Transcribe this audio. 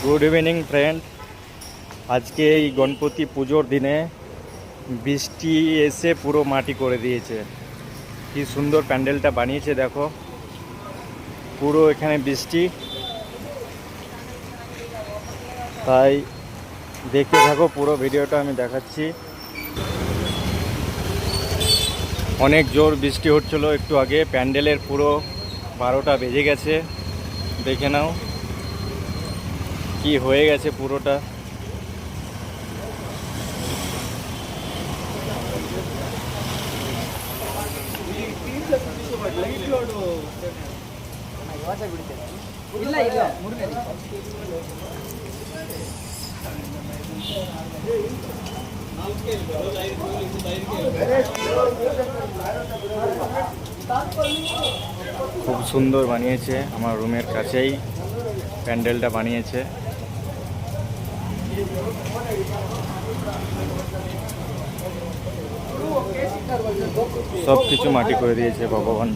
Good evening friend. আজকে এই গণপতি পুজোর দিনে বৃষ্টি এসে পুরো মাটি করে দিয়েছে। কি সুন্দর প্যান্ডেলটা বানিয়েছে দেখো, পুরো এখানে বৃষ্টি। তাই দেখতে থাকো, পুরো ভিডিওটা আমি দেখাচ্ছি। অনেক জোর বৃষ্টি হচ্ছিল একটু আগে, প্যান্ডেলের পুরো 12টা বেজে গেছে। দেখে নাও কি হয়ে গেছে পুরোটা। খুব সুন্দর বানিয়েছে, আমার রুমের কাছেই প্যান্ডেলটা বানিয়েছে। সব কিছু মাটি করে দিয়েছে ভগবান।